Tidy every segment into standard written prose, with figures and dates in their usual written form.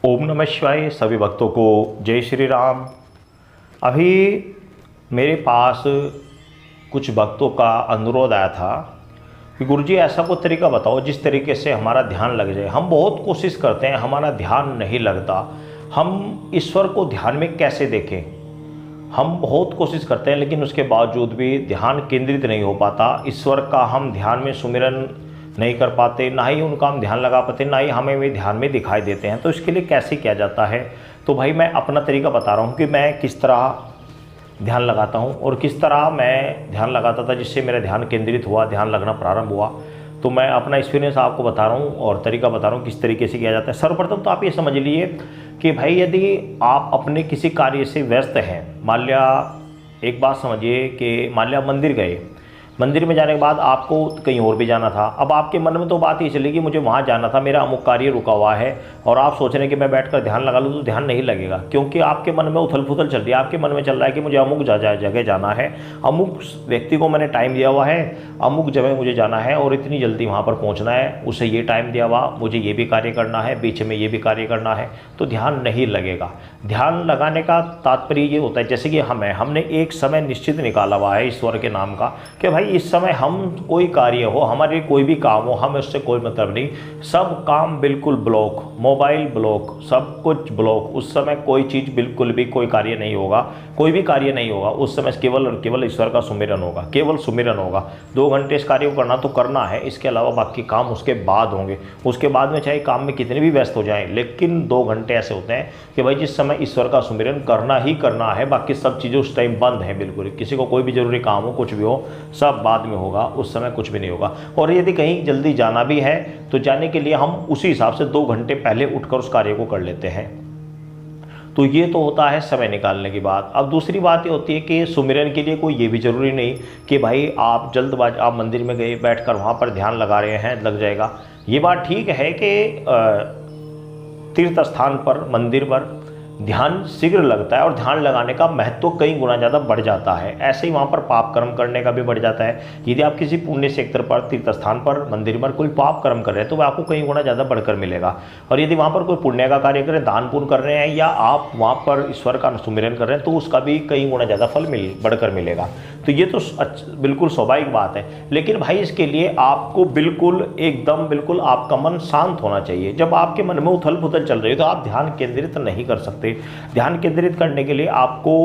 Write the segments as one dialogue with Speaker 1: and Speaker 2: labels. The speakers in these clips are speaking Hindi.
Speaker 1: ओम नमः शिवाय। सभी भक्तों को जय श्री राम। अभी मेरे पास कुछ भक्तों का अनुरोध आया था कि गुरुजी ऐसा कोई तरीका बताओ जिस तरीके से हमारा ध्यान लग जाए। हम बहुत कोशिश करते हैं, हमारा ध्यान नहीं लगता। हम ईश्वर को ध्यान में कैसे देखें? हम बहुत कोशिश करते हैं लेकिन उसके बावजूद भी ध्यान केंद्रित नहीं हो पाता। ईश्वर का हम ध्यान में सुमिरन नहीं कर पाते, ना ही उनका हम ध्यान लगा पाते, ना ही हमें वे ध्यान में दिखाई देते हैं। तो इसके लिए कैसे किया जाता है? तो भाई मैं अपना तरीका बता रहा हूँ कि मैं किस तरह ध्यान लगाता हूँ और किस तरह मैं ध्यान लगाता था जिससे मेरा ध्यान केंद्रित हुआ, ध्यान लगना प्रारंभ हुआ। तो मैं अपना एक्सपीरियंस आपको बता रहा हूँ और तरीका बता रहा हूँ किस तरीके से किया जाता है। सर्वप्रथम तो आप ये समझ लीजिए कि भाई यदि आप अपने किसी कार्य से व्यस्त हैं, मान लिया एक बात समझिए कि मान लिया मंदिर गए, मंदिर में जाने के बाद आपको कहीं और भी जाना था। अब आपके मन में तो बात ये चली कि मुझे वहाँ जाना था, मेरा अमुक कार्य रुका हुआ है, और आप सोच रहे हैं कि मैं बैठकर ध्यान लगा लूँ, तो ध्यान नहीं लगेगा क्योंकि आपके मन में उथल पुथल चल रही है। आपके मन में चल रहा है कि मुझे अमुक जगह जाना है, अमुक व्यक्ति को मैंने टाइम दिया हुआ है, अमुक जगह मुझे जाना है और इतनी जल्दी वहाँ पर पहुँचना है, उसे ये टाइम दिया हुआ, मुझे ये भी कार्य करना है, बीच में ये भी कार्य करना है, तो ध्यान नहीं लगेगा। ध्यान लगाने का तात्पर्य ये होता है जैसे कि हमने एक समय निश्चित निकाला हुआ है ईश्वर के नाम का कि भाई इस समय हम कोई कार्य हो, हमारे कोई भी काम हो, हमें उससे कोई मतलब नहीं, सब काम बिल्कुल ब्लॉक, मोबाइल ब्लॉक, सब कुछ ब्लॉक। उस समय कोई चीज़ बिल्कुल भी कोई कार्य नहीं होगा, कोई भी कार्य नहीं होगा। उस समय केवल और केवल ईश्वर का सुमिरन होगा, केवल सुमिरन होगा। 2 घंटे इस कार्य को करना तो करना है, इसके अलावा बाकी काम उसके बाद होंगे। उसके बाद में चाहे काम में कितने भी व्यस्त हो जाएं, लेकिन 2 घंटे ऐसे होते हैं कि भाई जिस समय ईश्वर का सुमिरन करना ही करना है, बाकी सब चीज़ें उस टाइम बंद हैं बिल्कुल। किसी को कोई भी जरूरी काम हो, कुछ भी हो, सब बाद में होगा, उस समय कुछ भी नहीं होगा। और यदि कहीं जल्दी जाना भी है तो जाने के लिए हम उसी हिसाब से 2 घंटे पहले उठकर उस कार्य को कर लेते हैं। तो ये तो होता है समय निकालने की बात। अब दूसरी बात ये होती है कि सुमिरन के लिए कोई ये भी जरूरी नहीं कि भाई आप जल्दबाज आप मंदिर में गए, बैठकर वहाँ पर ध्यान लगा रहे हैं, लग जाएगा। ये बात ठीक है कि तीर्थ स्थान पर, मंदिर पर ध्यान शीघ्र लगता है और ध्यान लगाने का महत्व कई गुना ज़्यादा बढ़ जाता है। ऐसे ही वहाँ पर पाप कर्म करने का भी बढ़ जाता है। यदि आप किसी पुण्य क्षेत्र पर, तीर्थ स्थान पर, मंदिर पर कोई पाप कर्म कर रहे हैं तो वह आपको कई गुना ज़्यादा बढ़कर मिलेगा। और यदि वहाँ पर कोई पुण्य का कार्य करें, दान पुण्य कर रहे हैं, या आप वहाँ पर ईश्वर का सुमिरन कर रहे हैं, तो उसका भी कई गुना ज़्यादा फल बढ़कर मिलेगा। तो ये तो बिल्कुल स्वाभाविक बात है। लेकिन भाई इसके लिए आपको बिल्कुल एकदम बिल्कुल आपका मन शांत होना चाहिए। जब आपके मन में उथल पुथल चल रही है तो आप ध्यान केंद्रित नहीं कर सकते। ध्यान केंद्रित करने के लिए आपको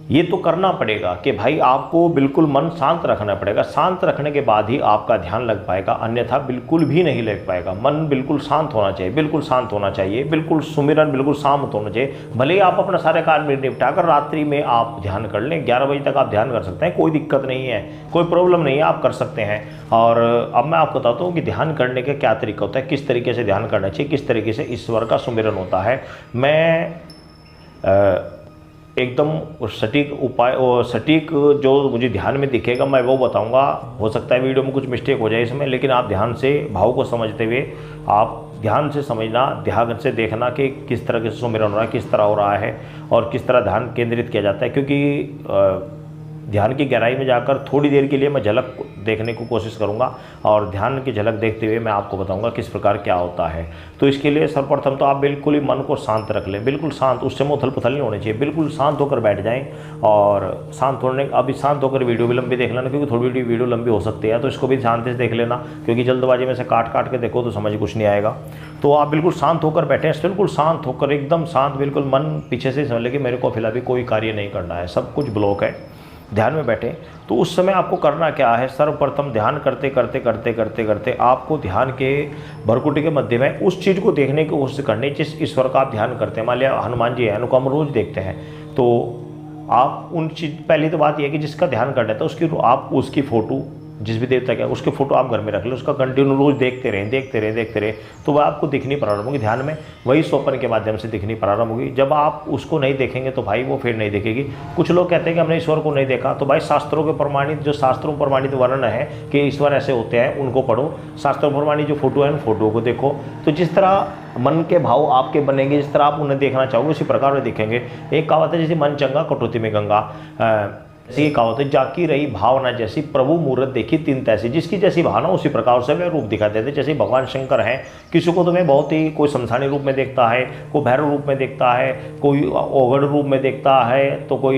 Speaker 1: ये तो करना पड़ेगा कि भाई आपको बिल्कुल मन शांत रखना पड़ेगा। शांत रखने के बाद ही आपका ध्यान लग पाएगा, अन्यथा बिल्कुल भी नहीं लग पाएगा। मन बिल्कुल शांत होना चाहिए, बिल्कुल शांत होना चाहिए, बिल्कुल सुमिरन बिल्कुल शांत होना चाहिए। भले ही आप अपना सारे कार्य निपटाकर रात्रि में आप ध्यान कर लें, 11 बजे तक आप ध्यान कर सकते हैं, कोई दिक्कत नहीं है, कोई प्रॉब्लम नहीं है, आप कर सकते हैं। और अब मैं आपको बताता हूँ कि ध्यान करने का क्या तरीका होता है, किस तरीके से ध्यान करना चाहिए, किस तरीके से ईश्वर का सुमिरन होता है। मैं एकदम सटीक उपाय और सटीक जो मुझे ध्यान में दिखेगा मैं वो बताऊंगा। हो सकता है वीडियो में कुछ मिस्टेक हो जाए इसमें, लेकिन आप ध्यान से भाव को समझते हुए आप ध्यान से समझना, ध्यान से देखना कि किस तरह के सुमिरन हो रहा है, किस तरह हो रहा है और किस तरह ध्यान केंद्रित किया जाता है। क्योंकि ध्यान की गहराई में जाकर थोड़ी देर के लिए मैं झलक देखने की कोशिश करूंगा और ध्यान की झलक देखते हुए मैं आपको बताऊंगा किस प्रकार क्या होता है। तो इसके लिए सर्वप्रथम तो आप बिल्कुल ही मन को शांत रख लें, बिल्कुल शांत, उससे में उथल पुथल नहीं होनी चाहिए। बिल्कुल शांत होकर बैठ जाएं और शांत होने अभी शांत होकर वीडियो भी लंबी देख लेना, क्योंकि थोड़ी वीडियो लंबी हो सकती है, तो इसको भी शांति से देख लेना, क्योंकि जल्दबाजी में से काट काट के देखो तो समझ कुछ नहीं आएगा। तो आप बिल्कुल शांत होकर बैठें, बिल्कुल शांत होकर, एकदम शांत, बिल्कुल मन पीछे से समझ ले कि मेरे को फिलहाल भी कोई कार्य नहीं करना है, सब कुछ ब्लॉक है, ध्यान में बैठे। तो उस समय आपको करना क्या है, सर्वप्रथम ध्यान करते करते करते करते करते आपको ध्यान के भरकुटी के मध्य में उस चीज़ को देखने की कोशिश करनी जिस ईश्वर का आप ध्यान करते हैं। मान लिया हनुमान जी हैं, उनको हम रोज़ देखते हैं, तो आप उन चीज़, पहली तो बात यह है कि जिसका ध्यान करना है तो उसकी आप उसकी फ़ोटो, जिस भी देवता का उसके फोटो आप घर में रख लें, उसका कंटिन्यू रोज देखते रहें, तो वह आपको दिखनी प्रारंभ होगी ध्यान में, वही स्वप्न के माध्यम से दिखनी प्रारंभ होगी। जब आप उसको नहीं देखेंगे तो भाई वो फिर नहीं दिखेगी। कुछ लोग कहते हैं कि हमने ईश्वर को नहीं देखा, तो भाई शास्त्रों के प्रमाणित, जो शास्त्रों में प्रमाणित वर्णन है कि ईश्वर ऐसे होते हैं, उनको पढ़ो। शास्त्रों प्रमाणित जो फोटो है उन फोटो को देखो। तो जिस तरह मन के भाव आपके बनेंगे, जिस तरह आप उन्हें देखना चाहोगे उसी प्रकार वे दिखेंगे। एक कहावत है जैसे मन चंगा कटौती में गंगा, ऐसी कहा होता है, जाकी रही भावना जैसी प्रभु मूर्त देखी तीन तैसी। जिसकी जैसी भावना उसी प्रकार से वे रूप दिखा देते। जैसे भगवान शंकर हैं, किसी को तो मैं बहुत ही, कोई शमशानी रूप में देखता है, कोई भैरव रूप में देखता है, कोई ओगड़ रूप में देखता है, तो कोई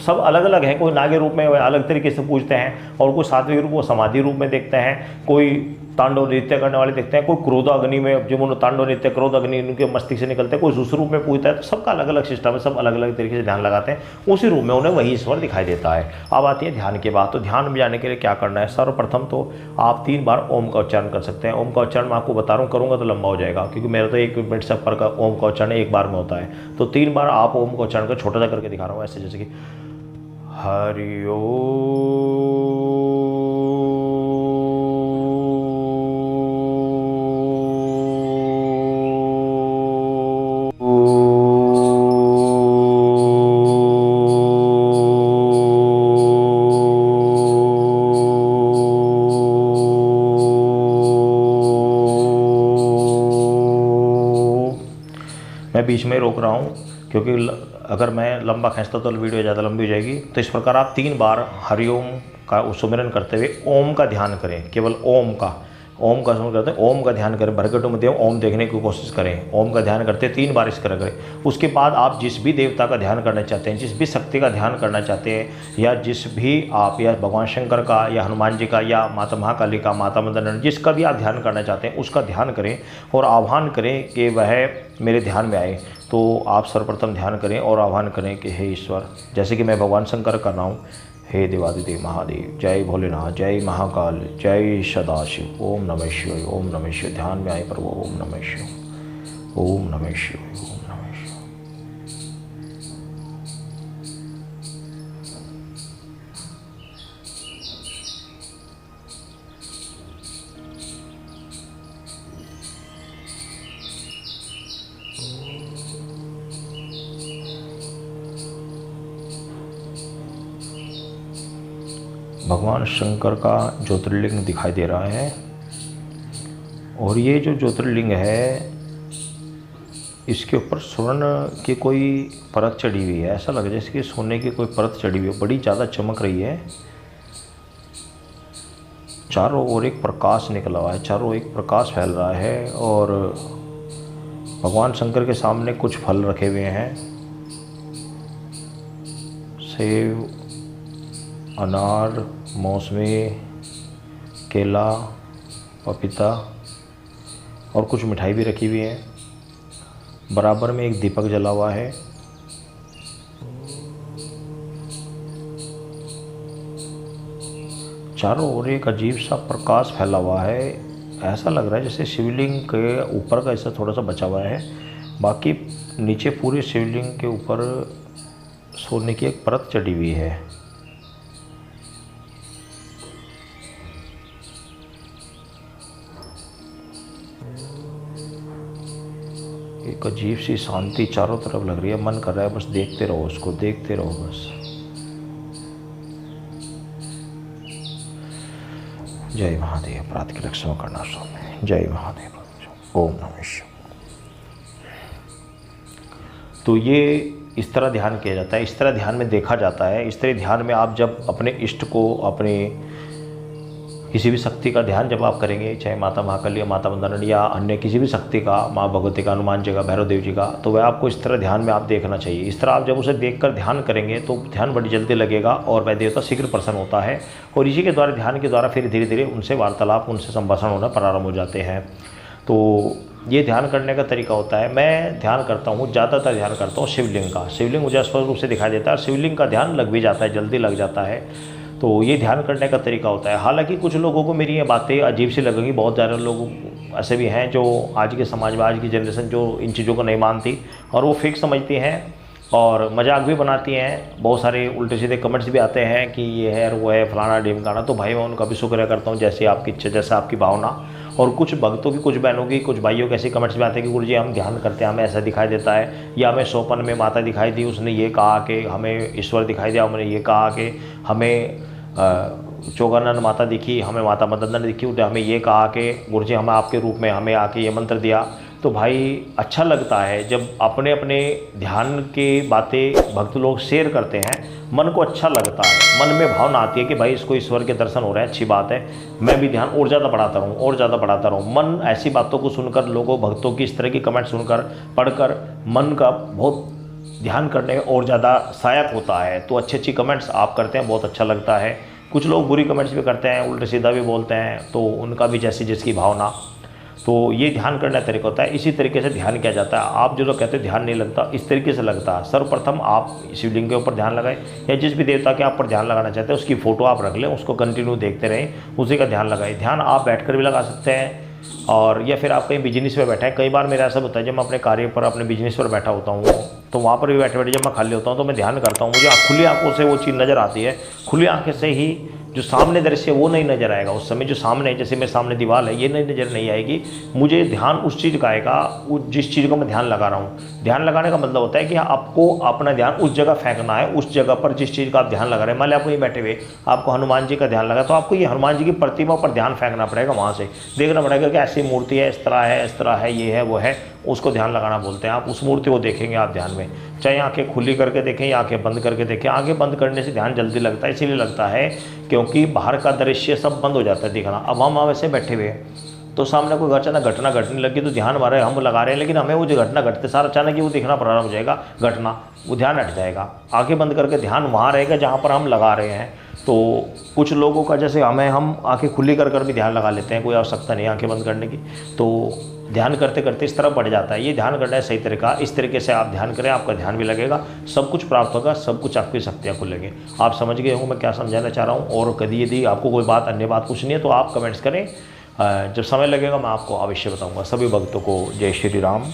Speaker 1: सब अलग अलग हैं। कोई नागे रूप में अलग तरीके से पूजते हैं, और कोई सात्विक रूप को समाधि रूप में देखते हैं, कोई तांडव नृत्य करने वाले देखते हैं, कोई क्रोध अग्नि में, जो तांडव नृत्य क्रोध अग्नि उनके मस्तिष्क से निकलते हैं, कोई उस रूप में पूजता है। तो सबका अलग अलग सिस्टम है, सब अलग अलग तरीके से ध्यान लगाते हैं, उसी रूप में उन्हें वही ईश्वर दिखाई देता है। अब आती है ध्यान की बात। तो ध्यान में जाने के लिए क्या करना है? सर्वप्रथम तो आप 3 बार ओम का उच्चारण कर सकते हैं। ओम का उच्चारण मैं आपको बता रहा हूँ, करूँगा तो लंबा हो जाएगा, क्योंकि मेरा तो 1 मिनट से ऊपर का ओम का उच्चारण एक बार में होता है। तो 3 बार आप ओम का उच्चारण कर, छोटा सा करके दिखा रहा हूँ ऐसे, जैसे कि हरि ओम। मैं बीच में रोक रहा हूँ, क्योंकि अगर मैं लंबा खींचता तो वीडियो ज़्यादा लंबी हो जाएगी। तो इस प्रकार आप 3 बार हरिओम का सुमिरन करते हुए ओम का ध्यान करें, केवल ओम का सुमिरन करते हैं, ओम का ध्यान करें, भरकटों में देव ओम देखने की कोशिश करें। ओम का ध्यान करते 3 बार इस तरह करें। उसके बाद आप जिस भी देवता का ध्यान करना चाहते हैं, जिस भी शक्ति का ध्यान करना चाहते हैं, या जिस भी आप, या भगवान शंकर का, या हनुमान जी का, या माता महाकाली का, माता मंदन, जिसका भी आप ध्यान करना चाहते हैं उसका ध्यान करें, और आह्वान करें कि वह मेरे ध्यान में आए। तो आप सर्वप्रथम ध्यान करें और आह्वान करें कि हे ईश्वर, जैसे कि मैं भगवान शंकर कर रहा हूँ, हे देवादिदेव महादेव, जय भोलेनाथ, जय महाकाल, जय सदाशिव, ओम नमः शिवाय, ओम नमः शिवाय। ध्यान में आए प्रभु, ओम नमः शिवाय, ओम नमः शिवाय, ओम नमः शिवाय। भगवान शंकर का ज्योतिर्लिंग दिखाई दे रहा है, और ये जो ज्योतिर्लिंग है इसके ऊपर स्वर्ण की कोई परत चढ़ी हुई है। ऐसा लग रहा है जैसे कि सोने की कोई परत चढ़ी हुई है, बड़ी ज़्यादा चमक रही है। चारों ओर एक प्रकाश निकला हुआ है, चारों एक प्रकाश फैल रहा है, और भगवान शंकर के सामने कुछ फल रखे हुए हैं, सेब, अनार, मौसमी, केला, पपीता, और कुछ मिठाई भी रखी हुई है। बराबर में एक दीपक जला हुआ है। चारों ओर एक अजीब सा प्रकाश फैला हुआ है। ऐसा लग रहा है जैसे शिवलिंग के ऊपर का ऐसा थोड़ा सा बचा हुआ है, बाकी नीचे पूरे शिवलिंग के ऊपर सोने की एक परत चढ़ी हुई है। एक अजीब सी शांति चारों तरफ लग रही है, मन कर रहा है बस देखते रहो, उसको देखते रहो बस। जय महादेव, अपराध की रक्षा करना स्वामी, जय महादेव, ओम नमः शिवाय। तो ये इस तरह ध्यान किया जाता है, इस तरह ध्यान में देखा जाता है। इस तरह ध्यान में आप जब अपने इष्ट को, अपने किसी भी शक्ति का ध्यान जब आप करेंगे, चाहे माता महाकाली या माता मंदन या अन्य किसी भी शक्ति का, माँ भगवती का, हनुमान जी का, भैरव देव जी का, तो वह आपको इस तरह ध्यान में आप देखना चाहिए। इस तरह आप जब उसे देखकर ध्यान करेंगे तो ध्यान बड़ी जल्दी लगेगा और वह देवता शीघ्र प्रसन्न होता है, और इसी के द्वारा, ध्यान के द्वारा फिर धीरे धीरे उनसे वार्तालाप, उनसे संभाषण होना प्रारंभ हो जाते हैं। तो ये ध्यान करने का तरीका होता है। मैं ध्यान करता हूँ, ज़्यादातर ध्यान करता हूँ शिवलिंग का। शिवलिंग मुझे स्पष्ट रूप से दिखाई देता है, शिवलिंग का ध्यान लग भी जाता है, जल्दी लग जाता है। तो ये ध्यान करने का तरीका होता है। हालांकि कुछ लोगों को मेरी ये बातें अजीब सी लगेंगी, बहुत ज़्यादा लोग ऐसे भी हैं जो आज के समाज में, आज की जनरेशन जो इन चीज़ों को नहीं मानती और वो फेक समझती हैं और मजाक भी बनाती हैं। बहुत सारे उल्टे सीधे कमेंट्स भी आते हैं कि ये है, वो है, फलाना ढिमकाना। तो भाई मैं उनका भी शुक्रिया करता हूँ, जैसे आपकी इच्छा, जैसा आपकी भावना। और कुछ भक्तों की, कुछ बहनों की, कुछ भाइयों के ऐसे कमेंट्स भी आते हैं कि गुरुजी हम ध्यान करते हैं, हमें ऐसा दिखाई देता है, या हमें सोपन में माता दिखाई दी, उसने ये कहा कि हमें ईश्वर दिखाई दिया, हमने ये कहा कि हमें चौगानंद माता दिखी, हमें माता मदन दिखी, हमें ये कहा कि गुरुजी हमें आपके रूप में, हमें आके ये मंत्र दिया। तो भाई अच्छा लगता है जब अपने अपने ध्यान के बातें भक्त लोग शेयर करते हैं, मन को अच्छा लगता है, मन में भावना आती है कि भाई इसको ईश्वर के दर्शन हो रहे हैं, अच्छी बात है, मैं भी ध्यान और ज़्यादा बढ़ाता रहूँ और ज़्यादा बढ़ाता रहूँ। मन ऐसी बातों को सुनकर, लोगों भक्तों की इस तरह की कमेंट सुनकर, पढ़कर मन का बहुत ध्यान करने में और ज़्यादा सहायक होता है। तो अच्छी अच्छी कमेंट्स आप करते हैं, बहुत अच्छा लगता है। कुछ लोग बुरी कमेंट्स भी करते हैं, उल्टा सीधा भी बोलते हैं, तो उनका भी जैसी जिसकी भावना। तो ये ध्यान करने का तरीका होता है, इसी तरीके से ध्यान किया जाता है। आप जो लोग कहते हैं ध्यान नहीं लगता, इस तरीके से लगता है। सर्वप्रथम आप शिवलिंग के ऊपर ध्यान लगाएं, या जिस भी देवता के आप पर ध्यान लगाना चाहते हैं उसकी फ़ोटो आप रख लें, उसको कंटिन्यू देखते रहें, उसी का ध्यान लगाएं। ध्यान आप बैठकर भी लगा सकते हैं, और या फिर आप कहीं बिजनेस में बैठे हैं। कई बार मेरा ऐसा होता है, जब मैं अपने कार्य पर, अपने बिजनेस पर बैठा होता हूँ, तो वहाँ पर भी बैठे बैठे जब मैं खाली होता हूँ तो मैं ध्यान करता हूँ। मुझे खुली आंखों से वो चीज़ नज़र आती है, खुली आंखें से ही जो सामने दृश्य है वो नहीं नज़र आएगा। उस समय जो सामने, जैसे मेरे सामने दीवार है, ये नज़र नहीं आएगी। मुझे ध्यान उस चीज़ का आएगा, वो जिस चीज़ को मैं ध्यान लगा रहा हूँ। ध्यान लगाने का मतलब होता है कि आपको अपना ध्यान उस जगह फेंकना है, उस जगह पर जिस चीज़ का आप ध्यान लगा रहे हैं। मान लिया आप वहीं बैठे हुए, आपको हनुमान जी का ध्यान लगा, तो आपको ये हनुमान जी की प्रतिमा पर ध्यान फेंकना पड़ेगा। वहाँ से देखना पड़ेगा कि ऐसी मूर्ति है, इस तरह है, इस तरह है, ये है, वो है, उसको ध्यान लगाना बोलते हैं। आप उस मूर्ति को देखेंगे आप ध्यान में, चाहे आंखें खुली करके देखें या आंखें बंद करके देखें। आंखें बंद करने से ध्यान जल्दी लगता है, इसीलिए लगता है क्योंकि बाहर का दृश्य सब बंद हो जाता है दिखना। अब हम वैसे बैठे हुए हैं, तो सामने कोई अचानक घटना घटने लगी, तो ध्यान हमारा हम लगा रहे हैं, लेकिन हमें वो जो घटना घटते सार अचानक ही वो दिखना प्रारंभ हो जाएगा, घटना, वो ध्यान हट जाएगा। आंखें बंद करके ध्यान वहाँ रहेगा जहाँ पर हम लगा रहे हैं। तो कुछ लोगों का, जैसे हम आंखें खुली कर भी ध्यान लगा लेते हैं, कोई आवश्यकता नहीं आंखें बंद करने की, तो ध्यान करते करते इस तरह बढ़ जाता है। ये ध्यान करना है सही तरीका। इस तरीके से आप ध्यान करें, आपका ध्यान भी लगेगा, सब कुछ प्राप्त होगा, सब कुछ आपकी शक्तियाँ खुलेंगे। आप समझ गए होंगे मैं क्या समझाना चाह रहा हूँ। और कभी यदि आपको कोई बात, अन्य बात पूछनी है तो आप कमेंट्स करें, जब समय लगेगा मैं आपको अवश्य बताऊँगा। सभी भक्तों को जय श्री राम।